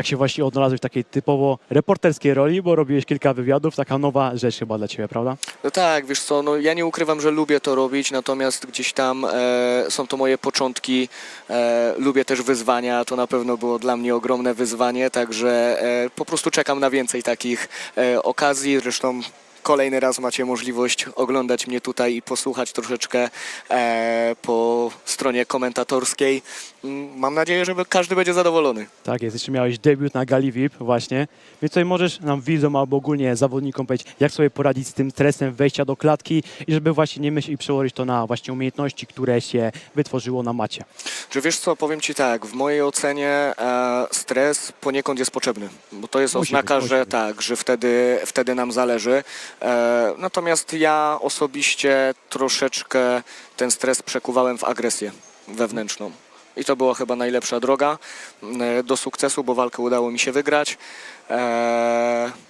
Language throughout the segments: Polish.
Jak się właśnie odnalazłeś w takiej typowo reporterskiej roli, bo robiłeś kilka wywiadów, taka nowa rzecz chyba dla Ciebie, prawda? No tak, wiesz co, no ja nie ukrywam, że lubię to robić, natomiast gdzieś tam są to moje początki, lubię też wyzwania, to na pewno było dla mnie ogromne wyzwanie, także po prostu czekam na więcej takich okazji, zresztą kolejny raz macie możliwość oglądać mnie tutaj i posłuchać troszeczkę po stronie komentatorskiej. Mam nadzieję, że każdy będzie zadowolony. Tak jest, jeszcze miałeś debiut na Gali VIP właśnie, więc tutaj możesz nam widzom albo ogólnie zawodnikom powiedzieć, jak sobie poradzić z tym stresem wejścia do klatki i żeby właśnie nie myśleć i przełożyć to na właśnie umiejętności, które się wytworzyło na macie. Czy wiesz co, powiem Ci tak, w mojej ocenie stres poniekąd jest potrzebny, bo to jest oznaka, że tak, że wtedy nam zależy. Natomiast ja osobiście troszeczkę ten stres przekuwałem w agresję wewnętrzną. I to była chyba najlepsza droga do sukcesu, bo walkę udało mi się wygrać.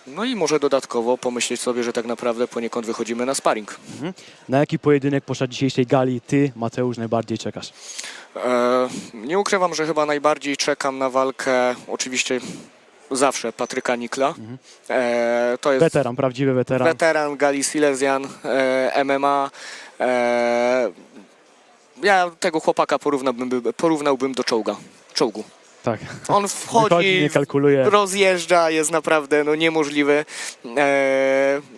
No i może dodatkowo pomyśleć sobie, że tak naprawdę poniekąd wychodzimy na sparring. Na jaki pojedynek podczas dzisiejszej gali Ty, Mateusz, najbardziej czekasz? Nie ukrywam, że chyba najbardziej czekam na walkę, oczywiście zawsze, Patryka Nikla. To jest Weteran, prawdziwy weteran. weteran Gali Silesian, MMA. Ja tego chłopaka porównałbym do czołgu. Tak. On Wychodzi, wchodzi, nie kalkuluje. rozjeżdża, jest naprawdę niemożliwy.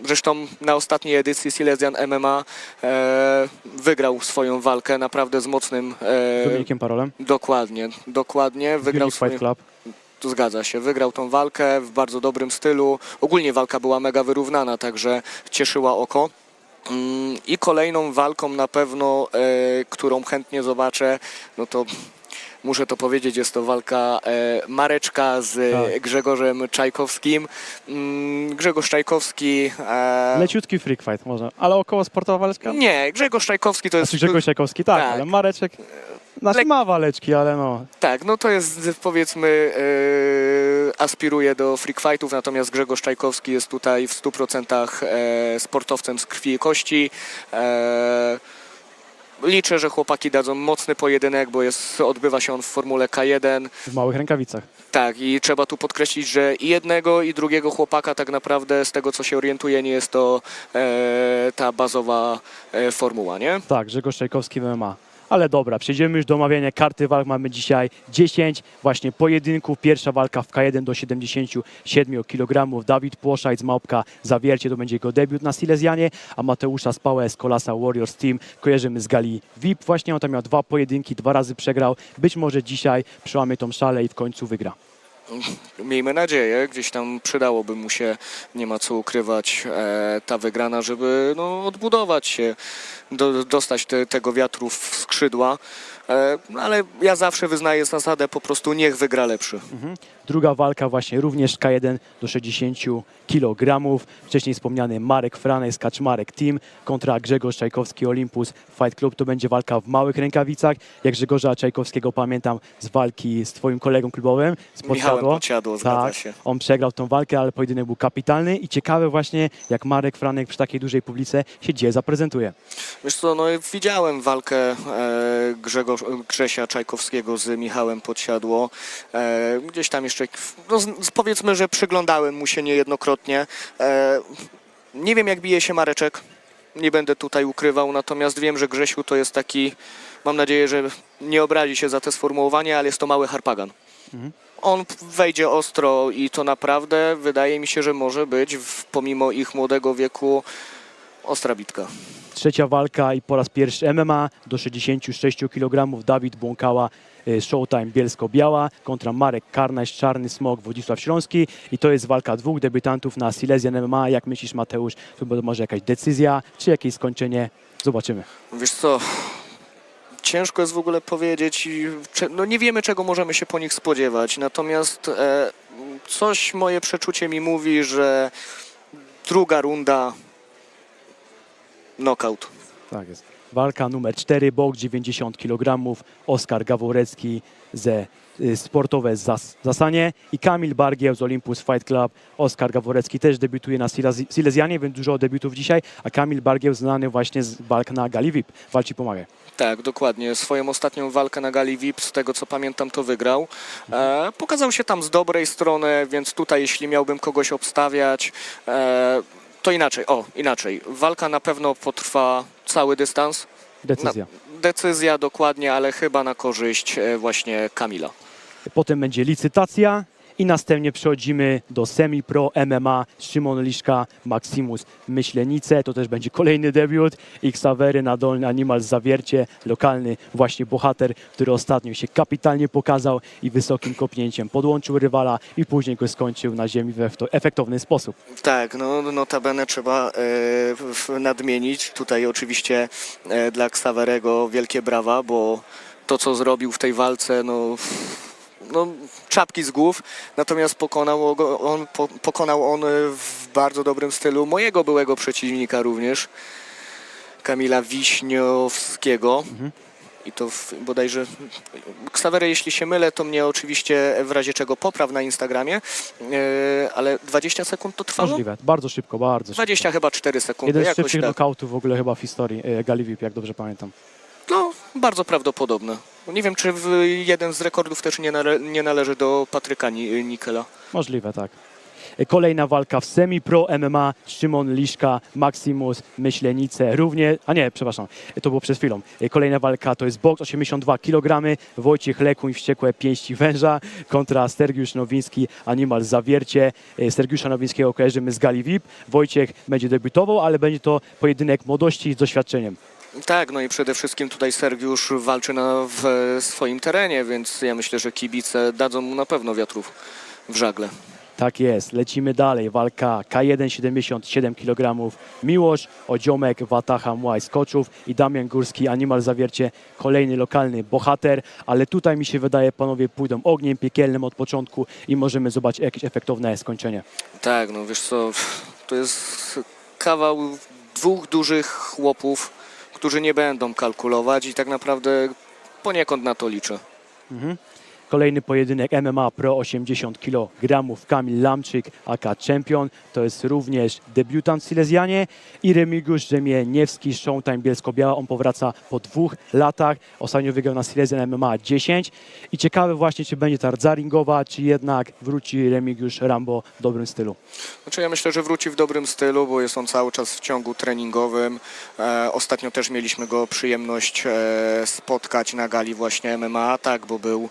Zresztą na ostatniej edycji Silesian MMA wygrał swoją walkę naprawdę z mocnym... Dominikiem Parolem. Dokładnie. Wygrał Fight Club. To zgadza się. Wygrał tą walkę w bardzo dobrym stylu. Ogólnie walka była mega wyrównana, także cieszyła oko. I kolejną walką na pewno, którą chętnie zobaczę, no to muszę to powiedzieć, jest to walka Mareczka z Grzegorzem Czajkowskim. Grzegorz Czajkowski... Leciutki freak fight może, ale około sportowa waleczka? Nie, Grzegorz Czajkowski to jest... Znaczy Grzegorz Czajkowski, tak, tak. ale Mareczek... Znaczy ma waleczki, ale no... Tak, no to jest powiedzmy aspiruje do freak fightów, natomiast Grzegorz Czajkowski jest tutaj w 100% sportowcem z krwi i kości. Liczę, że chłopaki dadzą mocny pojedynek, bo odbywa się on w formule K1. W małych rękawicach. Tak, i trzeba tu podkreślić, że i jednego, i drugiego chłopaka tak naprawdę, z tego co się orientuję, nie jest to ta bazowa formuła, nie? Tak, Grzegorz Czajkowski w MMA. Ale dobra, przejdziemy już do omawiania karty walk. Mamy dzisiaj 10 właśnie pojedynków. Pierwsza walka w K1 do 77 kg. Dawid Płoszajc, Małpka Zawiercie, to będzie jego debiut na Silesianie, a Mateusza Spałę z Kolasa Warriors Team kojarzymy z gali VIP. Właśnie on tam miał 2 pojedynki, 2 razy przegrał. Być może dzisiaj przełamie tą szalę i w końcu wygra. Miejmy nadzieję, gdzieś tam przydałoby mu się, nie ma co ukrywać, ta wygrana, żeby odbudować się, dostać tego wiatru w skrzydła, ale ja zawsze wyznaję zasadę, po prostu niech wygra lepszy. Druga walka właśnie również K1 do 60 kg. Wcześniej wspomniany Marek Franek z Kaczmarek Team kontra Grzegorz Czajkowski Olympus Fight Club. To będzie walka w małych rękawicach. Jak Grzegorza Czajkowskiego pamiętam z walki z twoim kolegą klubowym, z Michałem Podsiadło, zgadza tak, się. on przegrał tą walkę, ale pojedynek był kapitalny i ciekawe właśnie, jak Marek Franek przy takiej dużej publice się dzieje, zaprezentuje. Wiesz co, widziałem walkę Grzesia Czajkowskiego z Michałem Podsiadło. Gdzieś tam jeszcze, powiedzmy, że przyglądałem mu się niejednokrotnie. Nie wiem, jak bije się Mareczek, nie będę tutaj ukrywał, natomiast wiem, że Grzesiu to jest taki, mam nadzieję, że nie obrazi się za te sformułowanie, ale jest to mały harpagan. On wejdzie ostro i to naprawdę wydaje mi się, że może być, pomimo ich młodego wieku, ostra bitka. Trzecia walka i po raz pierwszy MMA do 66 kg. Dawid Błąkała, Showtime Bielsko-Biała kontra Marek Karnaś, Czarny Smok, Władysław Śląski. I to jest walka 2 debiutantów na Silesian MMA. Jak myślisz, Mateusz, to może jakaś decyzja, czy jakieś skończenie? Zobaczymy. Wiesz co, ciężko jest w ogóle powiedzieć. Nie wiemy, czego możemy się po nich spodziewać. Natomiast coś moje przeczucie mi mówi, że druga runda knockout. Tak jest. Walka numer 4, boks 90 kg. Oskar Gaworecki ze sportowe Zasanie i Kamil Bargieł z Olympus Fight Club. Oskar Gaworecki też debiutuje na Silesianie, więc dużo debiutów dzisiaj, a Kamil Bargieł znany właśnie z walk na gali VIP. Walczy pomagaj. Tak, dokładnie. Swoją ostatnią walkę na gali VIP, z tego co pamiętam, to wygrał. Pokazał się tam z dobrej strony, więc tutaj jeśli miałbym kogoś obstawiać, to inaczej. Inaczej. Walka na pewno potrwa cały dystans. Decyzja. Decyzja dokładnie, ale chyba na korzyść właśnie Kamila. Potem będzie licytacja i następnie przechodzimy do semi-pro MMA. Szymon Liszka, Maximus Myślenice. To też będzie kolejny debiut. Xavery na Dolny Animal Zawiercie. Lokalny właśnie bohater, który ostatnio się kapitalnie pokazał i wysokim kopnięciem podłączył rywala i później go skończył na ziemi w efektowny sposób. Tak, no notabene trzeba nadmienić. Tutaj oczywiście dla Xaverego wielkie brawa, bo to co zrobił w tej walce, no czapki z głów, natomiast pokonał on w bardzo dobrym stylu mojego byłego przeciwnika również, Kamila Wiśniowskiego. I to bodajże Xavery, jeśli się mylę, to mnie oczywiście w razie czego popraw na Instagramie, ale 20 sekund to trwało? Możliwe, bardzo szybko, bardzo szybko. 20 chyba 4 sekundy. Jeden z Jakoś szybszych tak. nokautów w ogóle chyba w historii gali VIP, jak dobrze pamiętam. No, bardzo prawdopodobne. Nie wiem, czy jeden z rekordów też nie należy do Patryka Nikela. Możliwe, tak. Kolejna walka w semi-pro MMA. Szymon Liszka, Maximus Myślenice. To było przed chwilą. Kolejna walka to jest boks 82 kg. Wojciech Lekuń, Wściekłe Pięści Węża kontra Sergiusz Nowiński, Animal Zawiercie. Sergiusza Nowińskiego kojarzymy z gali VIP. Wojciech będzie debiutował, ale będzie to pojedynek młodości z doświadczeniem. Tak, no i przede wszystkim tutaj Sergiusz walczy w swoim terenie, więc ja myślę, że kibice dadzą mu na pewno wiatrów w żagle. Tak jest, lecimy dalej. Walka K1 77 kg. Miłosz Odziomek, Wataha Młaj Skoczów i Damian Górski, Animal Zawiercie, kolejny lokalny bohater, ale tutaj mi się wydaje, panowie pójdą ogniem piekielnym od początku i możemy zobaczyć jakieś efektowne skończenie. Tak, no wiesz co, to jest kawał dwóch dużych chłopów, którzy nie będą kalkulować i tak naprawdę poniekąd na to liczę. Kolejny pojedynek MMA Pro 80 kg. Kamil Lamczyk, aka Champion. To jest również debiutant w Silesianie. I Remigiusz Rzemieniewski, Showtime Bielsko-Biała. On powraca po 2 latach. Ostatnio wygrał na Silesian MMA 10. I ciekawe właśnie, czy będzie ta rdza ringowa, czy jednak wróci Remigiusz Rambo w dobrym stylu. Znaczy ja myślę, że wróci w dobrym stylu, bo jest on cały czas w ciągu treningowym. Ostatnio też mieliśmy go przyjemność spotkać na gali właśnie MMA, tak, bo był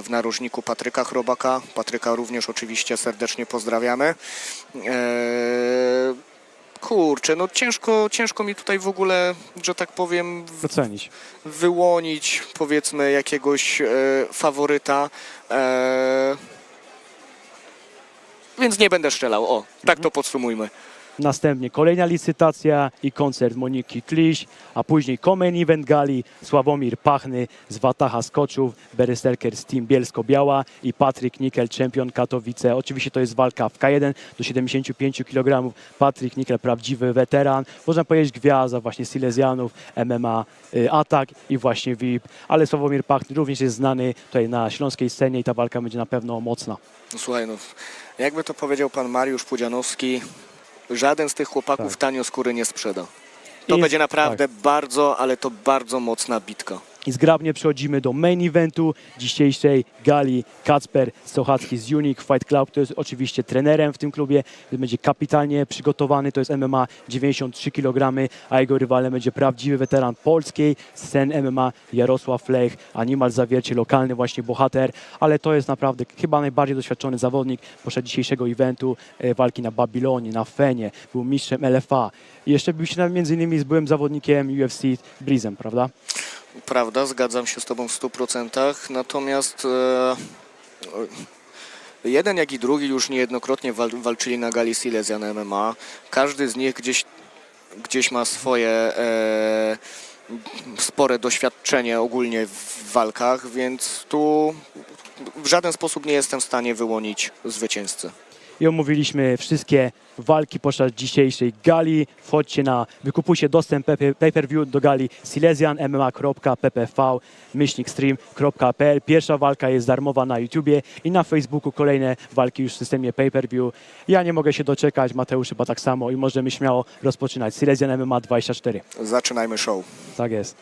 w narożniku Patryka Chrobaka. Patryka również oczywiście serdecznie pozdrawiamy. Kurczę, no ciężko mi tutaj w ogóle, że tak powiem, Docenić. wyłonić powiedzmy jakiegoś faworyta. Więc nie będę strzelał. Tak to podsumujmy. Następnie kolejna licytacja i koncert Moniki Kliś, a później main event gali Sławomir Pachny z Wataha Skoczów, Berserker z Team Bielsko-Biała i Patryk Nikel, Champion Katowice. Oczywiście to jest walka w K1 do 75 kg. Patryk Nikel, prawdziwy weteran, można powiedzieć gwiazda właśnie Silesianów, MMA, Atak i właśnie VIP, ale Sławomir Pachny również jest znany tutaj na śląskiej scenie i ta walka będzie na pewno mocna. No, słuchaj, jakby to powiedział pan Mariusz Pudzianowski, żaden z tych chłopaków tanio skóry nie sprzeda. To będzie naprawdę bardzo, ale to bardzo mocna bitka. I zgrabnie przechodzimy do main eventu dzisiejszej gali. Kacper Sochacki z Unique Fight Club, to jest oczywiście trenerem w tym klubie, będzie kapitalnie przygotowany, to jest MMA 93 kg, a jego rywalem będzie prawdziwy weteran polskiej sceny MMA Jarosław Lech, Animal Zawiercie, lokalny właśnie bohater, ale to jest naprawdę chyba najbardziej doświadczony zawodnik poszedł dzisiejszego eventu, walki na Babilonie, na Fenie, był mistrzem LFA. I jeszcze bił się między innymi z byłym zawodnikiem UFC Breezem, prawda? Prawda, zgadzam się z tobą w 100%, natomiast jeden jak i drugi już niejednokrotnie walczyli na gali Silesian MMA. Każdy z nich gdzieś ma swoje spore doświadczenie ogólnie w walkach, więc tu w żaden sposób nie jestem w stanie wyłonić zwycięzcy. i omówiliśmy wszystkie walki podczas dzisiejszej gali. Wchodźcie wykupujcie dostęp pay-per-view do gali silesianmma.ppv-stream.pl. Pierwsza walka jest darmowa na YouTubie i na Facebooku kolejne walki już w systemie pay-per-view. Ja nie mogę się doczekać, Mateusz chyba tak samo i możemy śmiało rozpoczynać. Silesian MMA 24. Zaczynajmy show. Tak jest.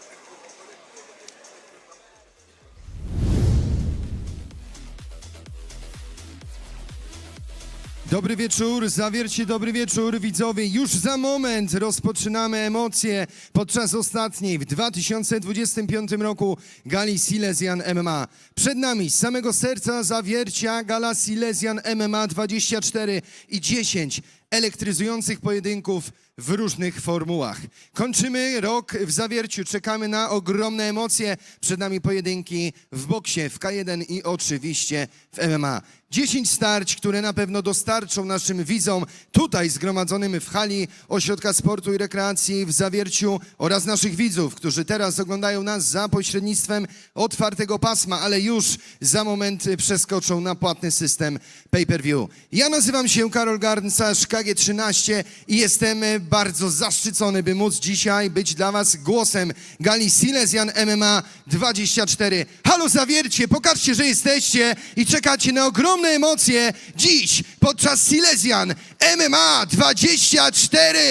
Dobry wieczór, zawiercie, dobry wieczór widzowie. Już za moment rozpoczynamy emocje podczas ostatniej w 2025 roku gali Silesian MMA. Przed nami z samego serca zawiercia gala Silesian MMA 24 i 10 elektryzujących pojedynków w różnych formułach. Kończymy rok w zawierciu, czekamy na ogromne emocje. Przed nami pojedynki w boksie, w K1 i oczywiście w MMA. 10 starć, które na pewno dostarczą naszym widzom tutaj zgromadzonym w hali Ośrodka Sportu i Rekreacji w Zawierciu oraz naszych widzów, którzy teraz oglądają nas za pośrednictwem otwartego pasma, ale już za moment przeskoczą na płatny system pay-per-view. Ja nazywam się Karol Garncarz, KG13 i jestem bardzo zaszczycony, by móc dzisiaj być dla was głosem gali Silesian MMA 24. Halo Zawiercie, pokażcie, że jesteście i czekacie na ogromne emocje dziś podczas Silesian MMA 24. She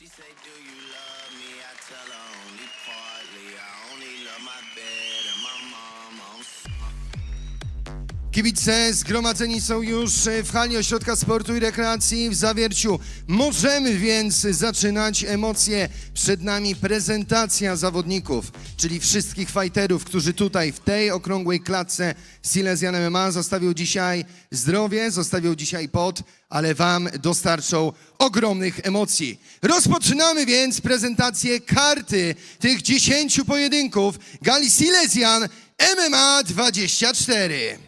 say, do you love me? I tell her only partly. I only love my bed and my mama. Kibice zgromadzeni są już w hali Ośrodka Sportu i Rekreacji w Zawierciu. Możemy więc zaczynać emocje. Przed nami prezentacja zawodników, czyli wszystkich fighterów, którzy tutaj w tej okrągłej klatce Silesian MMA zostawią dzisiaj zdrowie, zostawią dzisiaj pot, ale wam dostarczą ogromnych emocji. Rozpoczynamy więc prezentację karty tych 10 pojedynków gali Silesian MMA 24.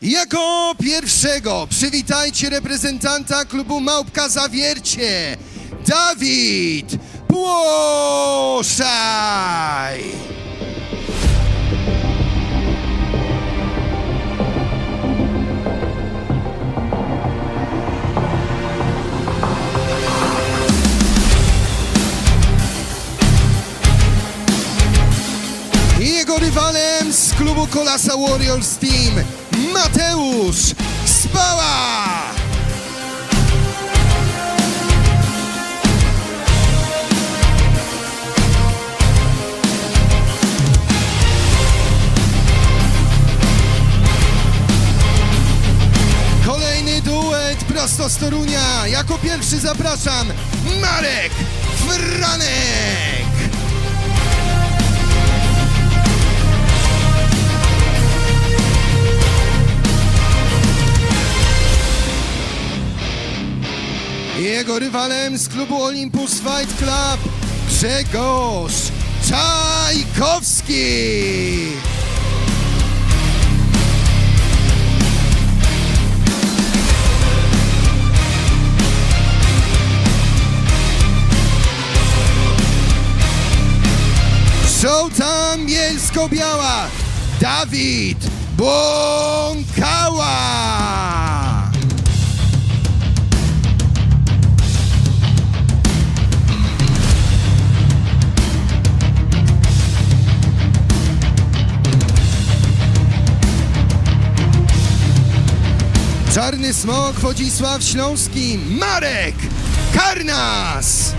Jako pierwszego przywitajcie reprezentanta klubu Małpka Zawiercie, Dawid Płoszaj. I jego rywalem z klubu Kolasa Warriors Team, Mateusz Spała! Kolejny duet prosto z Torunia. Jako pierwszy zapraszam Marek Franek! Jego rywalem z klubu Olympus Fight Club, Grzegorz Czajkowski. Showtime Bielsko-Biała, Dawid Bąkała. Czarny Smok, Wodzisław Śląski, Marek Karnas.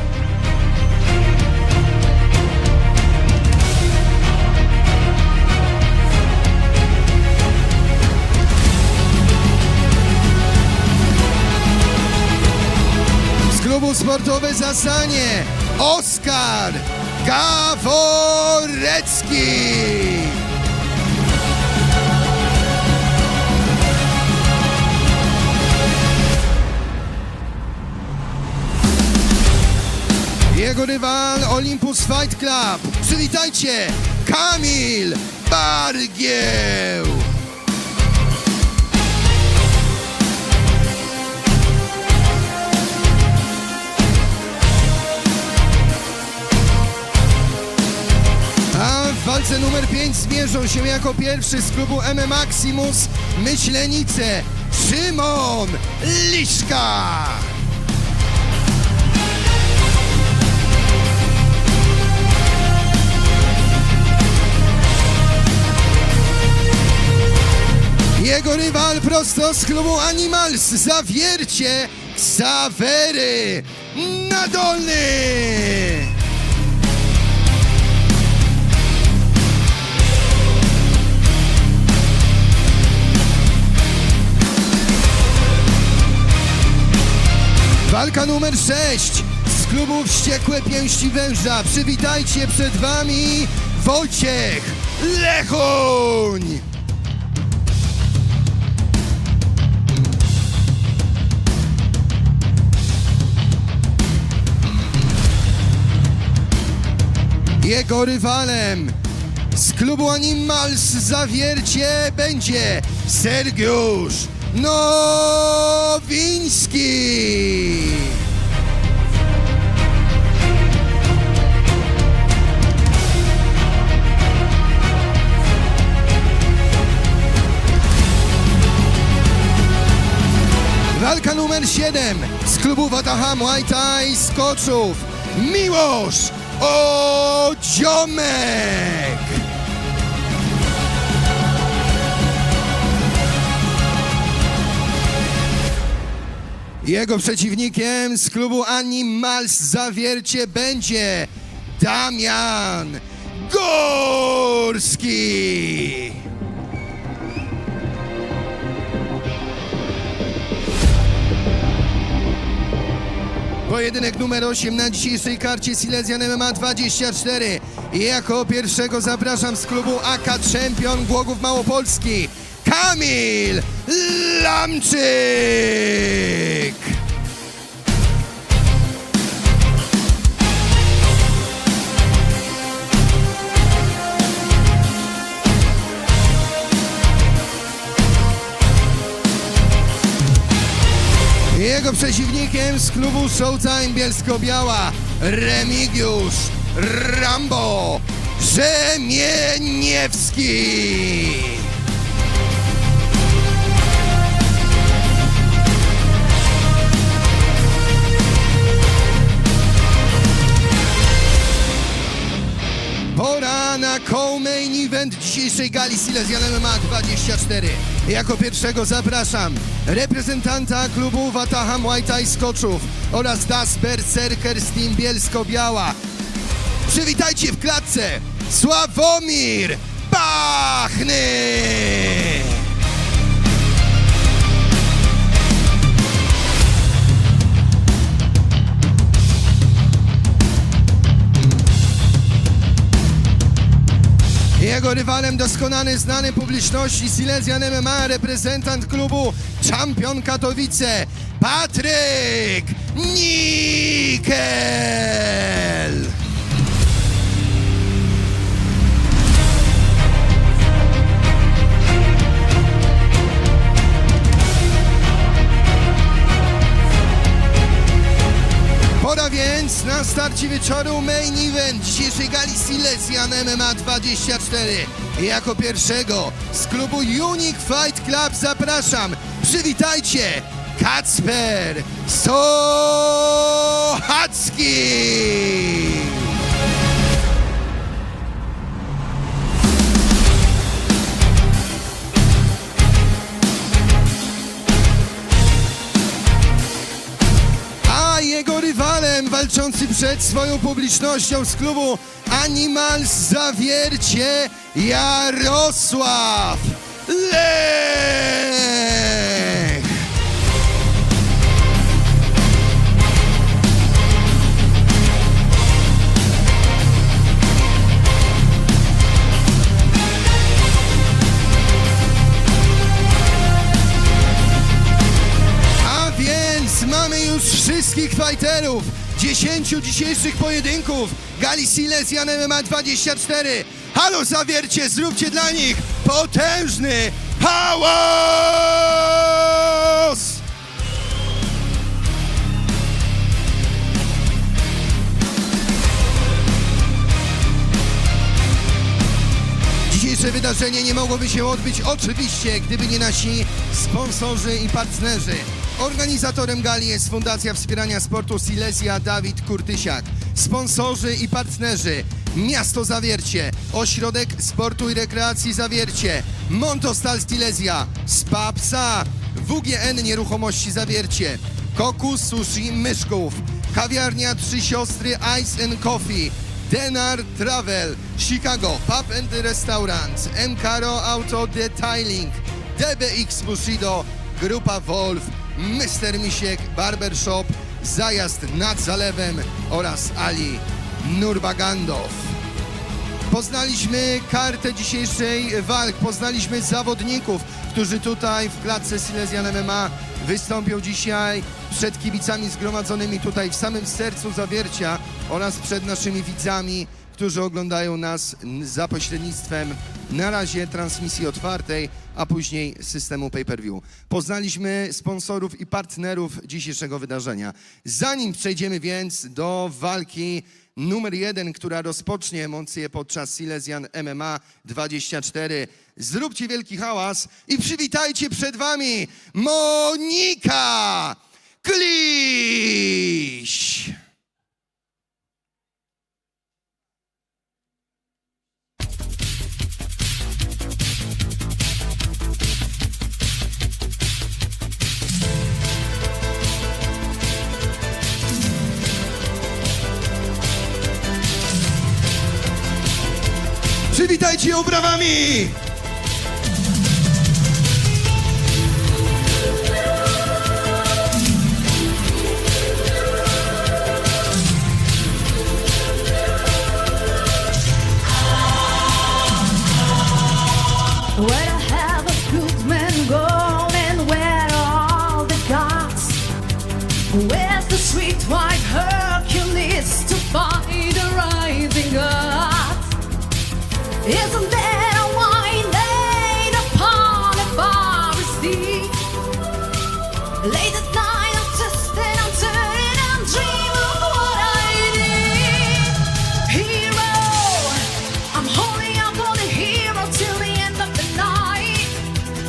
Z klubu Sportowe Zasanie, Oskar Gaworecki. Jego rywal Olympus Fight Club. Przywitajcie, Kamil Bargieł. A w walce numer 5 zmierzą się jako pierwszy z klubu M Maximus Myślenice Szymon Liszka. Jego rywal prosto z klubu Animals, Zawiercie Ksawery Nadolny. Walka numer 6 z klubu Wściekłe Pięści Węża. Przywitajcie, przed wami Wojciech Lechuń. Jego rywalem z klubu Animals Zawiercie będzie Sergiusz Nowiński. Walka numer 7 z klubu Wataha Muay Thai z Koczów. Miłosz Odziomek. Jego przeciwnikiem z klubu Animals Zawiercie będzie Damian Górski. Pojedynek numer 8 na dzisiejszej karcie Silesian MMA 24. I jako pierwszego zapraszam z klubu AK Champion Głogów Małopolski Kamil Lamczyk. Jego przeciwnikiem z klubu Showtime Bielsko-Biała Remigiusz Rambo Rzemieniewski. Pora na co-main event dzisiejszej gali Silesian MMA 24. Jako pierwszego zapraszam reprezentanta klubu Wataha Muay Thai z Koczów oraz Das Berserkers Team Bielsko-Biała. Przywitajcie w klatce Sławomir Pachny! Jego rywalem doskonale znany publiczności Silesian MMA, reprezentant klubu Champion Katowice, Patryk Nikel. Pora więc na starcie wieczoru main event dzisiejszej gali Silesian MMA 24. I jako pierwszego z klubu Unique Fight Club zapraszam. Przywitajcie Kacper Sochacki. Jego rywalem walczący przed swoją publicznością z klubu Animals Zawiercie Jarosław Lech. Mamy już wszystkich fighterów 10 dzisiejszych pojedynków gali Silesian MMA 24. Halo Zawiercie, zróbcie dla nich potężny hałas! Dzisiejsze wydarzenie nie mogłoby się odbyć oczywiście, gdyby nie nasi sponsorzy i partnerzy. Organizatorem gali jest Fundacja Wspierania Sportu Silesia Dawid Kurtysiak. Sponsorzy i partnerzy: Miasto Zawiercie, Ośrodek Sportu i Rekreacji Zawiercie, Montostal Silesia, Spa Psa, WGN Nieruchomości Zawiercie, Kokus Sushi Myszków, Kawiarnia Trzy Siostry Ice and Coffee, Denar Travel, Chicago Pub and Restaurant, Mcaro Auto Detailing, DBX Bushido, Grupa Wolf, Mr. Misiek Barbershop, Zajazd nad Zalewem oraz Ali Nurbagandow. Poznaliśmy kartę dzisiejszej walk, poznaliśmy zawodników, którzy tutaj w klatce Silesian MMA wystąpią dzisiaj przed kibicami zgromadzonymi tutaj w samym sercu Zawiercia oraz przed naszymi widzami, którzy oglądają nas za pośrednictwem na razie transmisji otwartej, a później systemu pay-per-view. Poznaliśmy sponsorów i partnerów dzisiejszego wydarzenia. Zanim przejdziemy więc do walki numer 1, która rozpocznie emocje podczas Silesian MMA 24. Zróbcie wielki hałas i przywitajcie przed wami Monika Kliś! Przywitajcie ją brawami! Where I have a good man gone and where are all the gods? Where's the sweet white Hercules to fight the rising god? Isn't there a wine laid upon a fiery sea? Late at night I'm testing, I'm turning, I'm dreaming of what I need. Hero, I'm holding up for the hero till the end of the night.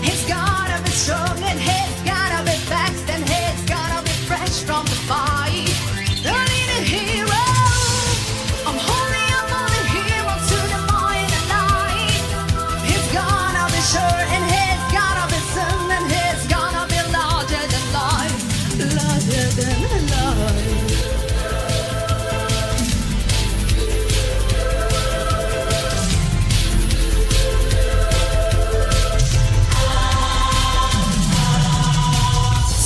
He's gotta be strong and he's gotta be fast and he's gotta be fresh from the fight. I need a hero. I'm holding up for the hero till the morning light. He's gonna be sure and he's gonna be soon and he's gonna be larger than life, larger than life.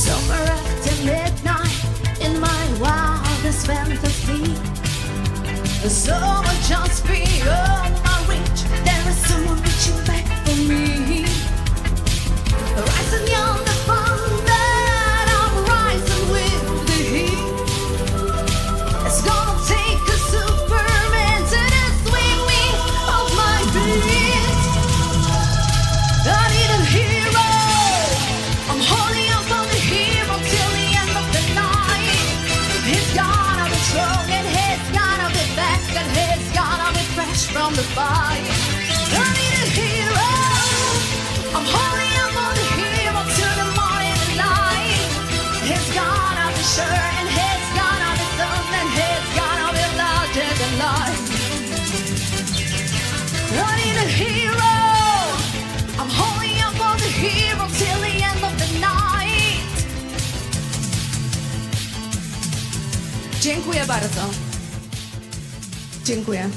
Somewhere after midnight, in my wildest fantasy, someone just beyond my reach, there is someone reaching back for me. Rising yonder thunder, I'm rising with the heat. It's gonna take a Superman to swing me off my feet. I need a hero. I'm holding up on the hero till the end of the night. He's gonna be strong and he's gonna be fast and he's gonna be fresh from the fight. I need a hero. I'm holding up on the hero till the morning light. He's gonna be sure and he's gonna be strong and he's gonna be larger than life. I need a hero. I'm holding up on the hero till the end of the night. Dziękuję bardzo. Dziękuję.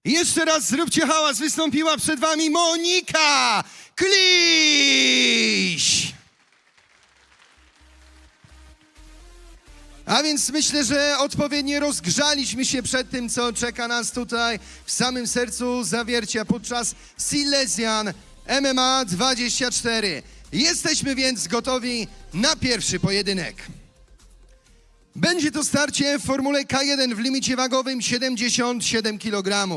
Jeszcze raz zróbcie hałas, wystąpiła przed wami Monika Kliś! A więc myślę, że odpowiednio rozgrzaliśmy się przed tym, co czeka nas tutaj w samym sercu Zawiercia podczas Silesian MMA 24. Jesteśmy więc gotowi na pierwszy pojedynek. Będzie to starcie w formule K1 w limicie wagowym 77 kg.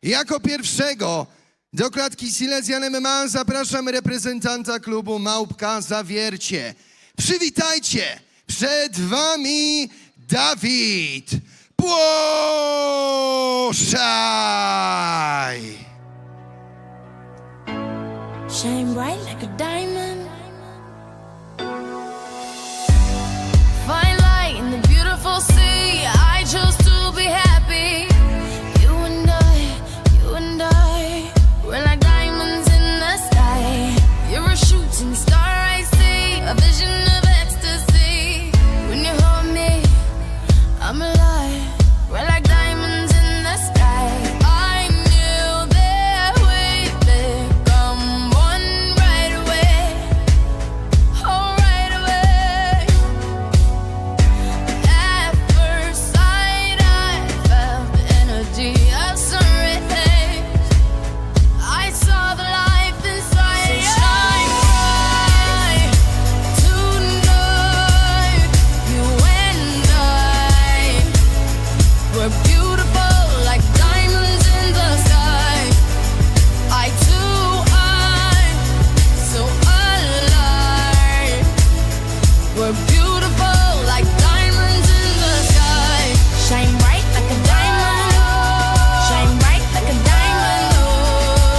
Jako pierwszego do klatki Silesian MMA zapraszam reprezentanta klubu Małpka Zawiercie. Przywitajcie, przed wami Dawid Płoszaj. Shine bright like a diamond. Fine light in the beautiful sea. I chose to be happy. You and I, we're like diamonds in the sky. You're a shooting star, I see, a vision of ecstasy. When you hold me, I'm alive. We're like diamonds in the sky. I knew that we'd become one right away. Oh, right away. At first sight, I felt the energy of sun rays. I saw the life inside you. Shine bright tonight. You and I, we're beautiful like diamonds in the sky. I too, I'm so alive. We're beautiful like diamonds in the sky. Shine bright like a diamond. Shine bright like a diamond.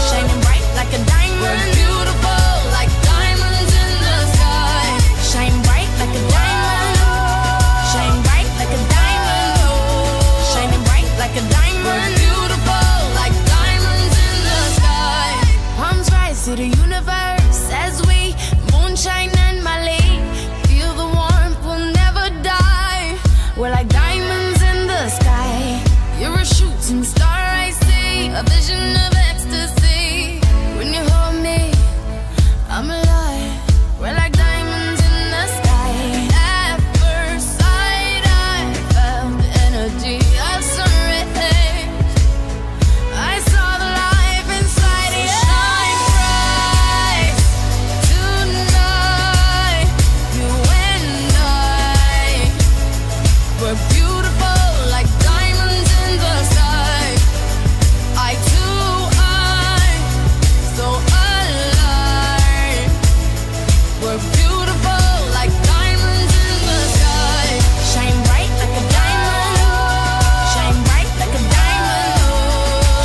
Shining bright like a diamond. We're beautiful like diamonds in the sky. Shine bright like a diamond. Shine bright like a diamond. Shining bright like a diamond. We're beautiful like diamonds in the sky. Palms rise to the universe as we moonshine and Mali. Feel the warmth, we'll never die. We're like diamonds in the sky. You're a shooting star, I see, a vision of ecstasy. When you hold me, I'm alive. We're like diamonds in the sky. At first sight, I felt the energy of sun rays. I saw the life inside you. Shine bright tonight. You and I, we're beautiful like diamonds in the sky. I too, I'm so alive. We're beautiful like diamonds in the sky. Shine bright like a diamond. Shine bright like a diamond.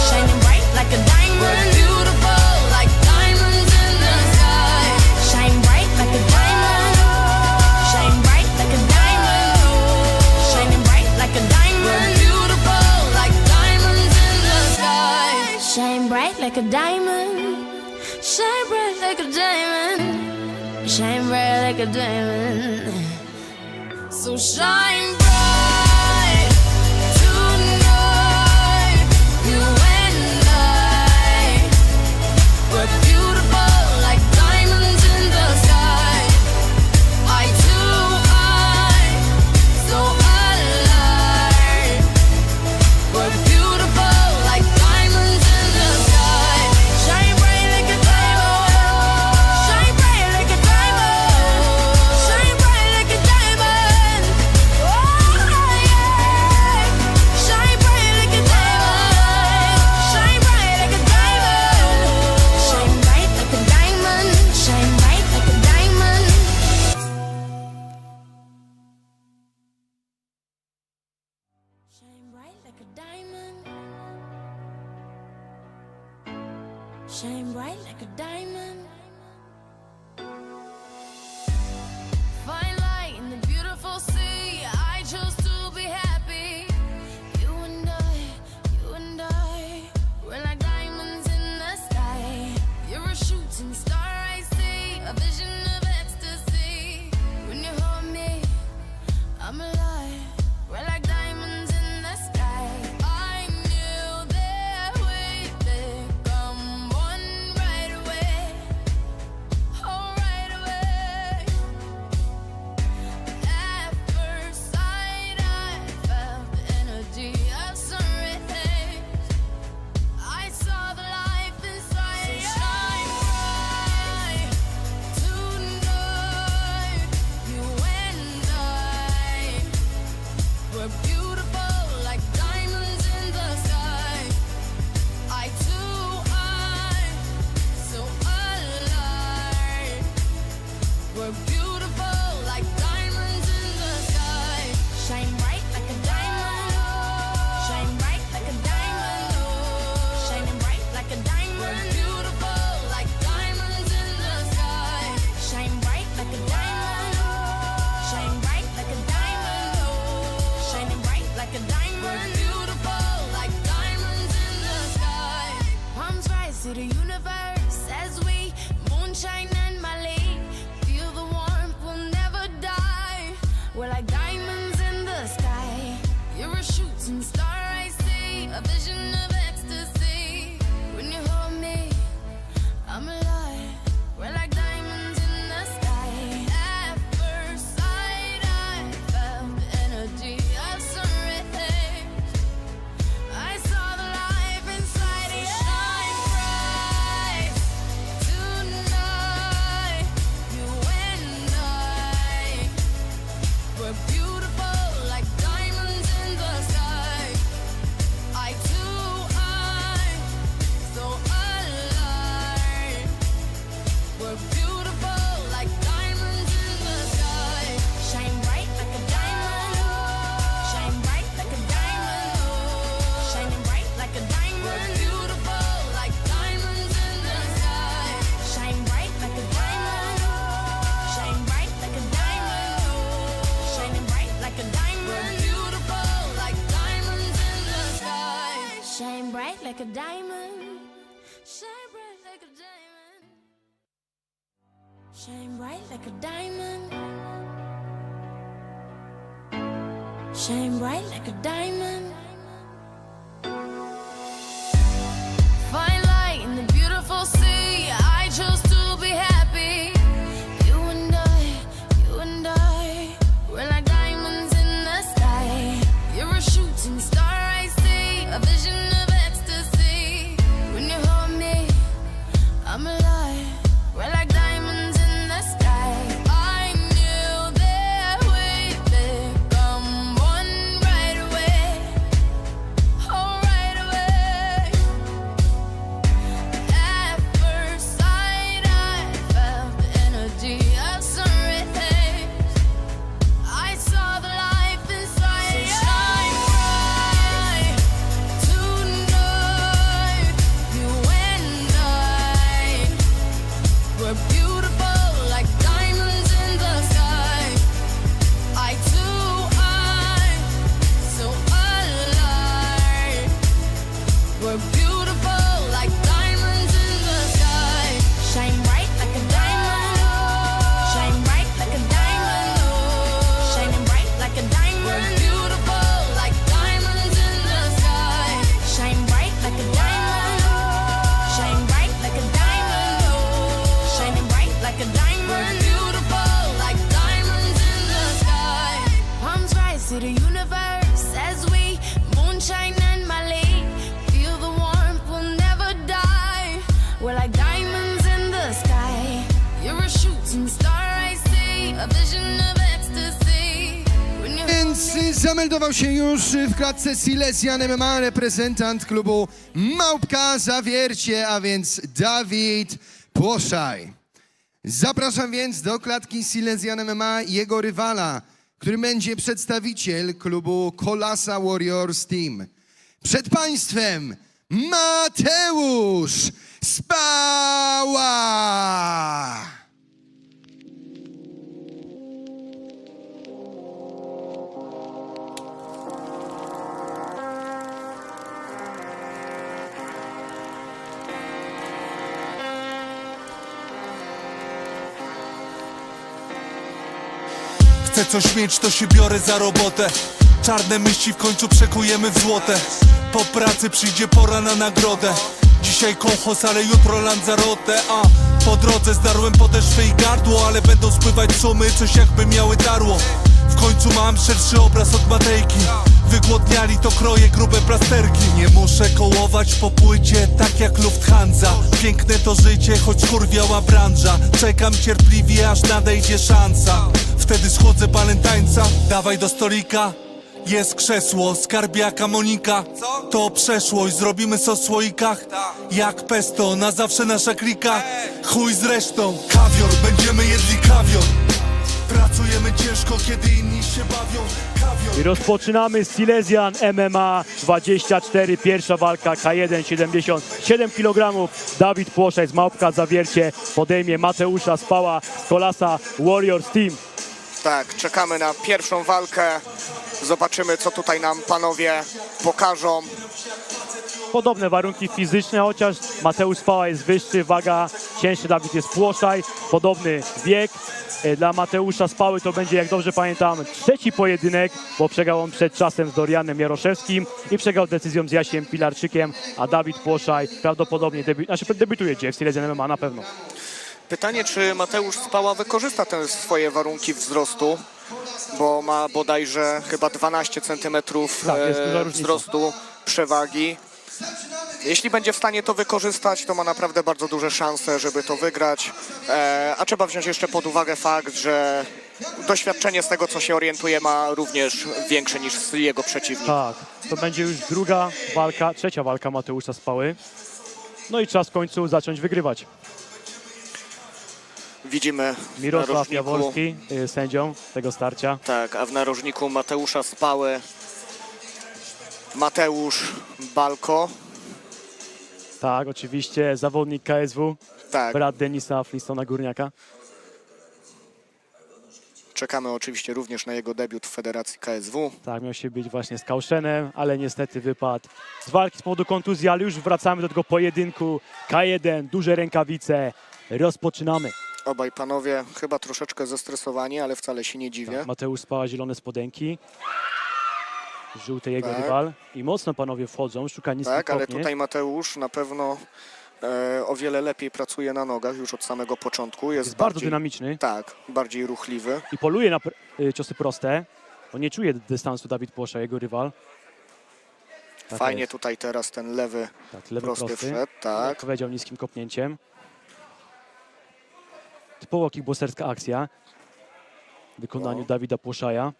Shining bright like a diamond. We're beautiful like diamonds in the sky. Shine bright like a diamond. Shine bright like a diamond. Shining bright like a diamond. We're beautiful like diamonds in the sky. Shine bright like a diamond. Shine bright like a diamond. Shine bright like a diamond. So shine bright tonight. You and I, we're beautiful like diamonds in the sky. I too, I'm so alive. We're beautiful like diamonds in the sky. Shine bright like a diamond. Shine bright like a diamond. Shine bright like a diamond. Oh yeah. Shine bright like a diamond. Shine bright like a diamond. Shine bright like a diamond. Shine bright like a diamond. Shine bright like a diamond. Shine bright like a diamond. Fine light in the beautiful sea. I chose to be happy. You and I, we're like diamonds in the sky. You're a shooting star, I see, a vision of ecstasy. When you hold me, I'm alive. We're like diamonds in the sky. I knew that we'd become one right away. to the universe as we moonshine and Mali. Feel the warmth, we'll never die. We're like diamonds in the sky. You're a shooting star, I see. A vision of ecstasy. When you hold me, I'm alive. We're like diamonds in the sky. At first sight, I felt the energy of surrender. I saw the life inside you shine bright tonight. You and I were beautiful like diamonds in the sky. I too, I'm so alive. We're beautiful like diamonds in the sky. Shine bright like a diamond. Shine bright like a diamond. Shining bright like a diamond. We're beautiful like diamonds in the sky. Shine bright like a diamond. Shine bright like a diamond. Shining bright like a diamond. We're beautiful like diamonds in the sky. Shine bright like a diamond. Shine bright like a diamond. Shine bright like a diamond. Shine bright like a diamond. Fine light in the beautiful sea. I chose to be happy. You and I, we're like diamonds in the sky. You're a shooting star, I see. A vision of ecstasy. When you hold me, I'm alive. We're like diamonds in the sky. I knew that we'd become one right away. Oh, right away. At first sight, I felt the energy of surrender. I saw the life inside you shine bright tonight. You and I were beautiful like diamonds in the sky. I too, I'm so alive. We're beautiful like diamonds in the sky. Shine bright like a diamond. Shine bright like a diamond. Shining bright like a diamond. We're beautiful like diamonds in the sky. Shine bright like a diamond. Shine bright like a diamond. Shining bright like a diamond. We're beautiful like diamonds in the sky. Palms rise to the universe as we moonshine and Mali. Feel the warmth, we'll never die. We're like diamonds in the sky. You're a shooting star, I see. A vision of ecstasy. When you Więc zameldował się już w klatce Silesian MMA reprezentant klubu Małpka Zawiercie, a więc Dawid Płoszaj. Zapraszam więc do klatki Silesian MMA jego rywala, którym będzie przedstawiciel klubu Kolasa Warriors Team. Przed państwem Mateusz Spała! Chcę coś mieć, to się biorę za robotę. Czarne myśli w końcu przekujemy w złote. Po pracy przyjdzie pora na nagrodę. Dzisiaj kołchos, ale jutro Lanzarote. Po drodze zdarłem podeszwę i gardło, ale będą spływać sumy, coś jakby miały darło. W końcu mam szerszy obraz od Matejki. Wygłodniali to kroje grube plasterki. Nie muszę kołować po płycie, tak jak Lufthansa. Piękne to życie, choć skurwiała branża. Czekam cierpliwie, aż nadejdzie szansa. Wtedy schodzę balentańca, dawaj do stolika. Jest krzesło, skarbiaka Monika. To przeszłość, zrobimy sos w słoikach. Jak pesto, na zawsze nasza klika. Chuj z resztą, kawior, będziemy jedli kawior. Pracujemy ciężko, kiedy inni się bawią. Kawior. I rozpoczynamy Silesian MMA 24, pierwsza walka K1, 77 kg. Dawid Płoszaj z Małpka Zawiercie podejmie Mateusza Spała z Kolasa Warriors Team. Tak, czekamy na pierwszą walkę. Zobaczymy, co tutaj nam panowie pokażą. podobne warunki fizyczne, chociaż Mateusz Spała jest wyższy, waga cięższy, Dawid jest Płoszaj, podobny wiek. Dla Mateusza Spały to będzie, jak dobrze pamiętam, trzeci pojedynek, bo przegrał on przed czasem z Dorianem Jaroszewskim i przegrał decyzją z Jasiem Pilarczykiem, a Dawid Płoszaj prawdopodobnie debiutuje dzisiaj w Silesian MMA na pewno. Pytanie, czy Mateusz Spała wykorzysta te swoje warunki wzrostu, bo ma bodajże chyba 12 cm Tak, jest duża różnica. wzrostu przewagi. Jeśli będzie w stanie to wykorzystać, to ma naprawdę bardzo duże szanse, żeby to wygrać. A trzeba wziąć jeszcze pod uwagę fakt, że doświadczenie z tego, co się orientuje, ma również większe niż jego przeciwnik. Tak, to będzie już trzecia walka Mateusza Spały. No i czas w końcu zacząć wygrywać. Widzimy w Mirosław narożniku, Jaworski, sędzią tego starcia. tak, a w narożniku Mateusza Spały Mateusz Balko. Tak, oczywiście zawodnik KSW, Tak, brat Denisa Flintstona Górniaka. czekamy oczywiście również na jego debiut w Federacji KSW. Tak, miał się być właśnie z Kauszenem, ale niestety wypadł z walki z powodu kontuzji, ale już wracamy do tego pojedynku. K1, duże rękawice, rozpoczynamy. Obaj panowie chyba troszeczkę zestresowani, ale wcale się nie dziwię. Tak, Mateusz Spała, zielone spodenki. Żółty jego Tak. rywal. I mocno panowie wchodzą, szuka niskich Tak, ale kopnięć. tutaj Mateusz na pewno o wiele lepiej pracuje na nogach już od samego początku. Jest bardzo bardziej, dynamiczny tak, bardziej ruchliwy. i poluje na ciosy proste. On nie czuje dystansu, Dawid Płosza, jego rywal. Tak Fajnie jest. tutaj teraz ten lewy Tak, lewy prosty prosty. wszedł, tak. Jak powiedział, niskim kopnięciem. Typowo kickboxerska akcja w wykonaniu Dawida Płoszaja.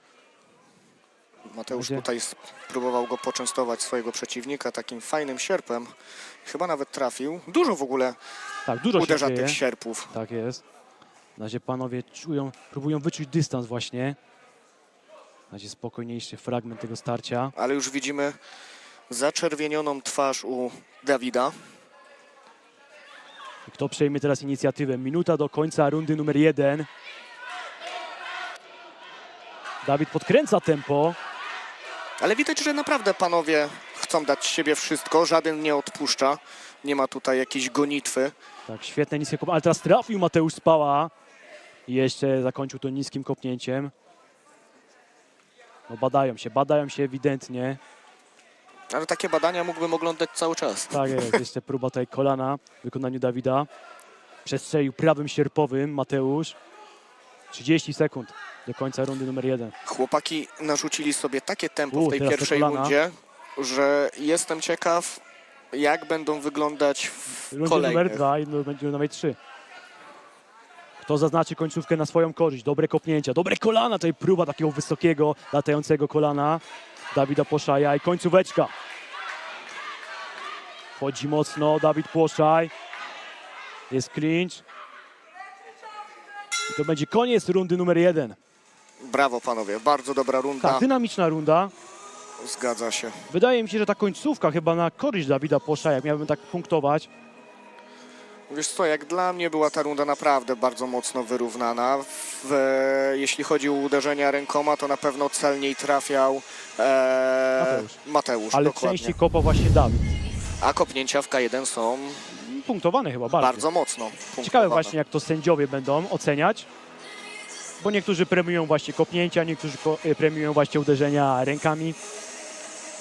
Mateusz Będzie- tutaj próbował go poczęstować swojego przeciwnika takim fajnym sierpem. Chyba nawet trafił. Dużo w ogóle Tak, dużo się uderza dzieje. tych sierpów. Tak jest. Na razie panowie próbują wyczuć dystans właśnie. Na razie spokojniejszy fragment tego starcia. Ale już widzimy zaczerwienioną twarz u Dawida. I kto przejmie teraz inicjatywę? Minuta do końca rundy numer 1. Dawid podkręca tempo. Ale widać, że naprawdę panowie chcą dać z siebie wszystko. Żaden nie odpuszcza. Nie ma tutaj jakiejś gonitwy. Tak, świetne niskie kopnięcie. Ale teraz trafił Mateusz Spała. I jeszcze zakończył to niskim kopnięciem. No badają się ewidentnie. Ale takie badania mógłbym oglądać cały czas. Tak jest, jeszcze próba tutaj kolana w wykonaniu Dawida. Przestrzelił prawym sierpowym Mateusz. 30 sekund do końca rundy numer 1. Chłopaki narzucili sobie takie tempo w tej teraz te pierwszej kolana. rundzie, że jestem ciekaw, jak będą wyglądać w Rundy numer kolejnych. 2 i będzie numer 3. Kto zaznaczy końcówkę na swoją korzyść? Dobre kopnięcia, dobre kolana. Tutaj próba takiego wysokiego, latającego kolana Dawida Płoszaja i końcóweczka. Wchodzi mocno Dawid Płoszaj. Jest clinch. I to będzie koniec rundy numer 1. Brawo panowie, bardzo dobra runda. Tak, dynamiczna runda. Zgadza się. Wydaje mi się, że ta końcówka chyba na korzyść Dawida Płoszaja, jak miałbym tak punktować. Wiesz co, jak dla mnie była ta runda naprawdę bardzo mocno wyrównana. Jeśli chodzi o uderzenia rękoma, to na pewno celniej trafiał Mateusz Ale dokładnie. częściej kopał właśnie Dawid. A kopnięcia w K1 są Punktowane chyba bardzo. bardzo mocno punktowane. Ciekawe właśnie, jak to sędziowie będą oceniać. Bo niektórzy premiują właśnie kopnięcia, niektórzy premiują właśnie uderzenia rękami.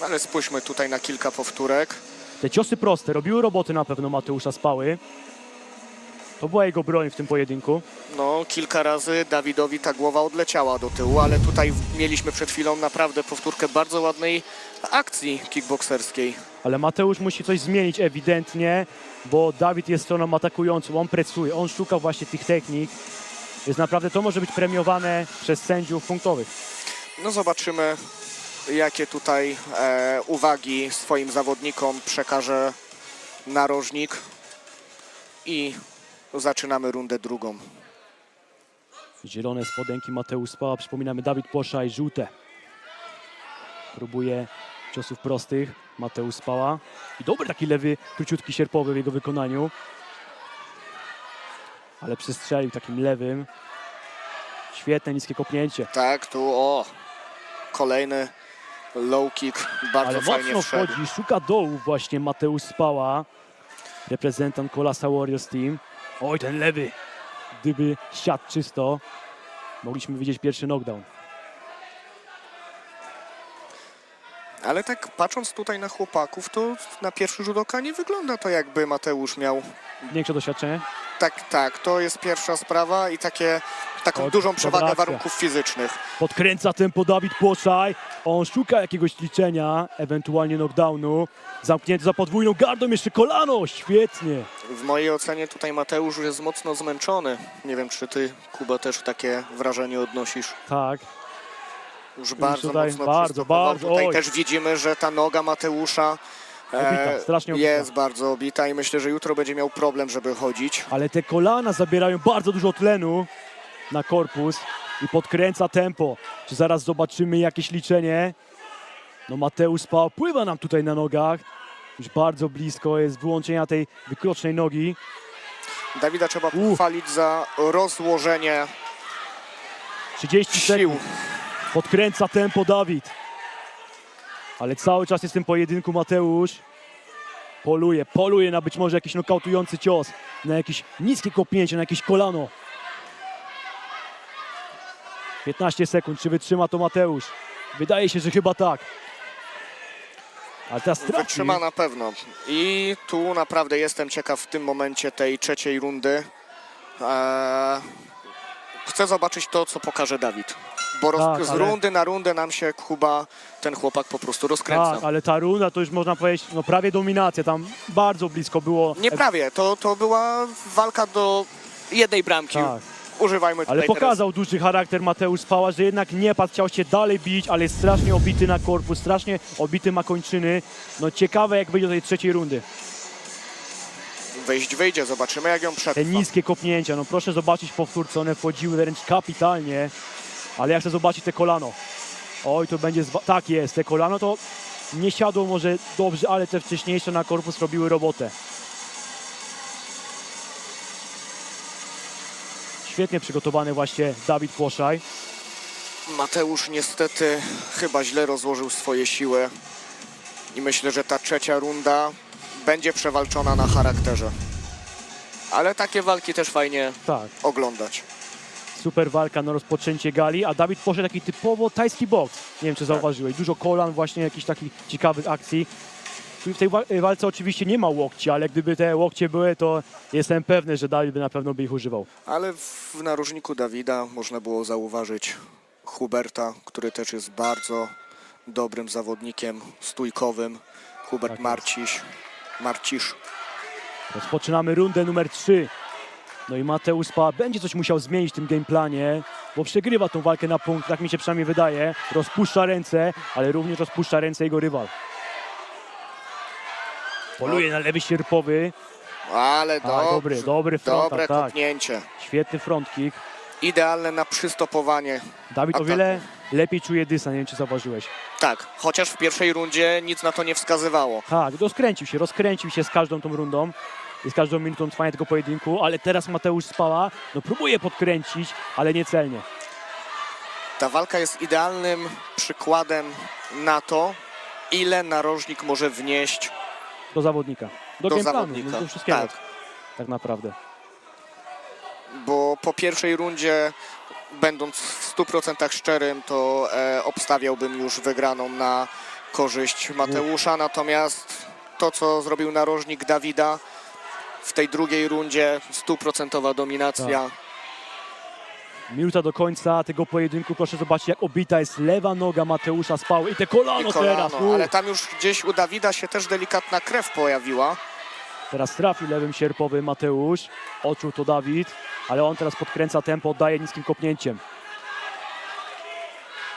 Ale spójrzmy tutaj na kilka powtórek. Te ciosy proste robiły roboty na pewno Mateusza Spały. To była jego broń w tym pojedynku. No, kilka razy Dawidowi ta głowa odleciała do tyłu, ale tutaj mieliśmy przed chwilą naprawdę powtórkę bardzo ładnej akcji kickbokserskiej. Ale Mateusz musi coś zmienić ewidentnie, bo Dawid jest stroną atakującą, on presuje, on szuka właśnie tych technik. Więc naprawdę to może być premiowane przez sędziów punktowych. No zobaczymy, jakie tutaj uwagi swoim zawodnikom przekaże narożnik i zaczynamy rundę drugą. Zielone spodenki Mateusz Spała, przypominamy Dawid Płoszaj, żółte. Próbuje ciosów prostych Mateusz Spała. I dobry taki lewy, króciutki sierpowy w jego wykonaniu. Ale przestrzelił takim lewym. Świetne niskie kopnięcie. Tak, tu kolejny Low kick bardzo Ale fajnie mocno wszedł. wchodzi, szuka dołu właśnie Mateusz Spała, reprezentant Kolasa Warriors Team. Oj, ten lewy, gdyby siadł czysto, mogliśmy widzieć pierwszy knockdown. Ale tak patrząc tutaj na chłopaków, to na pierwszy rzut oka nie wygląda to, jakby Mateusz miał. Większe doświadczenie? Tak, to jest pierwsza sprawa i taką O, dużą dobra przewagę akcja. warunków fizycznych. Podkręca tempo Dawid Płoszaj. On szuka jakiegoś liczenia, ewentualnie knockdownu. Zamknięty za podwójną gardą, jeszcze kolano. Świetnie. W mojej ocenie tutaj Mateusz jest mocno zmęczony. Nie wiem, czy ty, Kuba, też takie wrażenie odnosisz. Tak. Już bardzo tutaj mocno bardzo, przystopował. bardzo, Tutaj oj. też widzimy, że ta noga Mateusza Obita, strasznie obita. jest bardzo obita i myślę, że jutro będzie miał problem, żeby chodzić. Ale te kolana zabierają bardzo dużo tlenu na korpus i podkręca tempo. Czy zaraz zobaczymy jakieś liczenie? No Mateusz Spał pływa nam tutaj na nogach. Już bardzo blisko jest wyłączenia tej wykrocznej nogi. Dawida trzeba pochwalić za rozłożenie 30 sił. sekund. Podkręca tempo Dawid. Ale cały czas jest w tym pojedynku Mateusz. Poluje na być może jakiś nokautujący cios. Na jakieś niskie kopnięcie, na jakieś kolano. 15 sekund. Czy wytrzyma to Mateusz? Wydaje się, że chyba tak. Ale teraz trafi. Wytrzyma na pewno. I tu naprawdę jestem ciekaw w tym momencie tej trzeciej rundy. Chcę zobaczyć to, co pokaże Dawid. Bo Tak, z ale- rundy na rundę nam się Kuba, ten chłopak po prostu rozkręca. Tak, ale ta runda to już można powiedzieć, no prawie dominacja. Tam bardzo blisko było. Nie prawie, to była walka do jednej bramki. Tak. Używajmy tutaj Ale pokazał duży charakter Mateusz Spała, że jednak nie padł, chciał się dalej bić, ale jest strasznie obity na korpus, strasznie obity ma kończyny. No ciekawe, jak wyjdzie do tej trzeciej rundy. teraz. Wyjdzie, zobaczymy, jak ją Te przetrwa. niskie kopnięcia, no proszę zobaczyć powtórce, one wchodziły wręcz kapitalnie. Ale ja chcę zobaczyć te kolano. Oj, to będzie, tak jest, te kolano to nie siadło może dobrze, ale te wcześniejsze na korpus robiły robotę. Świetnie przygotowany właśnie Dawid Płoszaj. Mateusz niestety chyba źle rozłożył swoje siły. I myślę, że ta trzecia runda będzie przewalczona na charakterze. Ale takie walki też fajnie Tak. oglądać. Super walka na rozpoczęcie gali, a Dawid poszedł taki typowo tajski boks. Nie wiem, czy zauważyłeś. Dużo kolan, właśnie jakichś takich ciekawych akcji. Tu w tej walce oczywiście nie ma łokci, ale gdyby te łokcie były, to jestem pewny, że Dawid by na pewno by ich używał. Ale w narożniku Dawida można było zauważyć Huberta, który też jest bardzo dobrym zawodnikiem, stójkowym. Hubert Tak jest. Marcisz. Rozpoczynamy rundę numer 3. No i Mateusz Spała będzie coś musiał zmienić w tym gameplanie, bo przegrywa tą walkę na punkt, tak mi się przynajmniej wydaje. Rozpuszcza ręce, ale również rozpuszcza ręce jego rywal. Poluje na lewy sierpowy. Ale Dobry front, dobre tak. kopnięcie. Świetny front kick. Idealne na przystopowanie. Dawid o ataku. wiele lepiej czuje dystans, nie wiem czy zauważyłeś. Tak, chociaż w pierwszej rundzie nic na to nie wskazywało. Tak, rozkręcił się z każdą tą rundą i z każdą minutą trwania tego pojedynku, ale teraz Mateusz Spała no próbuje podkręcić, ale niecelnie. Ta walka jest idealnym przykładem na to, ile narożnik może wnieść Do zawodnika. Do do gameplanu, zawodnika. do wszystkiego. Tak, Tak naprawdę. bo po pierwszej rundzie, będąc w 100% szczerym, to obstawiałbym już wygraną na korzyść Mateusza, natomiast to, co zrobił narożnik Dawida w tej drugiej rundzie, 100% dominacja. Tak. Minuta do końca tego pojedynku. Proszę zobaczyć, jak obita jest lewa noga Mateusza Spały i te kolano, I kolano, teraz. ale tam już gdzieś u Dawida się też delikatna krew pojawiła. Teraz trafił lewym sierpowym Mateusz. Odczuł to Dawid, ale on teraz podkręca tempo, oddaje niskim kopnięciem.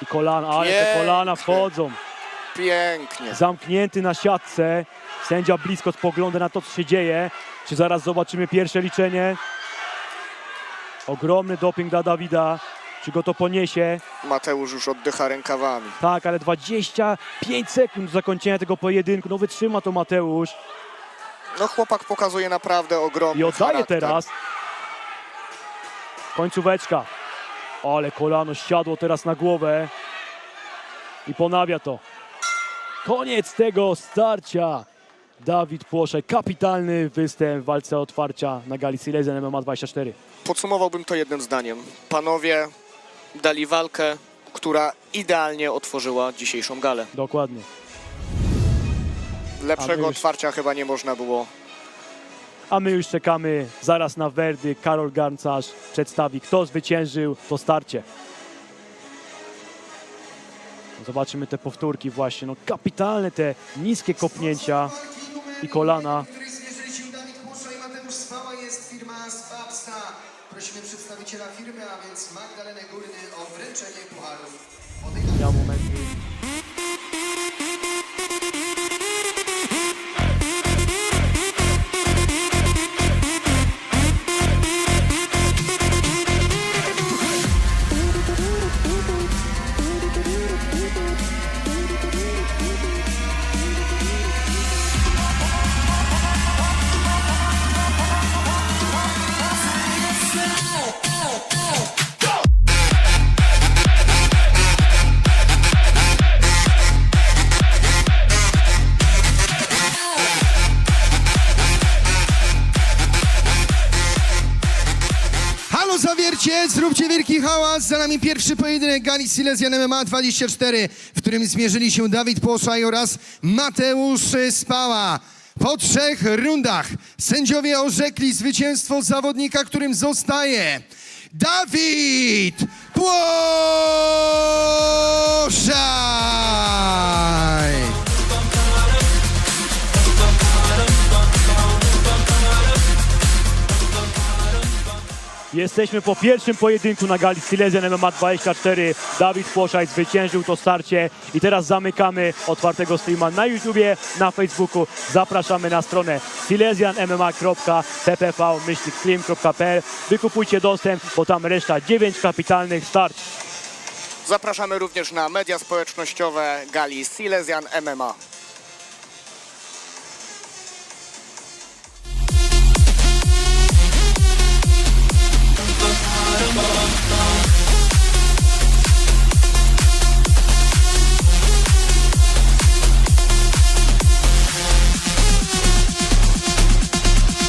I kolana, ale te Pięknie. kolana wchodzą. Pięknie. Zamknięty na siatce. Sędzia blisko spogląda na to, co się dzieje. Czy zaraz zobaczymy pierwsze liczenie? Ogromny doping dla Dawida. Czy go to poniesie? Mateusz już oddycha rękawami. Tak, ale 25 sekund do zakończenia tego pojedynku. No wytrzyma to Mateusz. No chłopak pokazuje naprawdę ogromny I oddaje charakter. teraz. Końcóweczka. Ale kolano siadło teraz na głowę. I ponawia to. Koniec tego starcia. Dawid Płoszaj, kapitalny występ w walce otwarcia na gali Silesian MMA 24. Podsumowałbym to jednym zdaniem. Panowie dali walkę, która idealnie otworzyła dzisiejszą galę. Dokładnie. Lepszego już- otwarcia chyba nie można było. A my już czekamy zaraz na werdykt. Karol Garncarz przedstawi, kto zwyciężył to starcie. Zobaczymy te powtórki właśnie. No, kapitalne te niskie kopnięcia i kolana. Który zmierzyli się Dawid Płoszaj i Mateusz Spała, jest firma Spapsta. Prosimy przedstawiciela firmy, a więc Magdalenę Górny o wręczenie pucharów. Miał momenty. Halo Zawiercie, zróbcie wielki hałas. Za nami pierwszy pojedynek gali Silesian MMA 24, w którym zmierzyli się Dawid Płoszaj oraz Mateusz Spała. Po 3 rundach sędziowie orzekli zwycięstwo zawodnika, którym zostaje Dawid Płoszaj. Jesteśmy po pierwszym pojedynku na gali Silesian MMA 24. Dawid Płoszaj zwyciężył to starcie i teraz zamykamy otwartego streama na YouTubie, na Facebooku. Zapraszamy na stronę silesianmma.ppv-stream.pl. Wykupujcie dostęp, bo tam reszta 9 kapitalnych starć. Zapraszamy również na media społecznościowe gali Silesian MMA.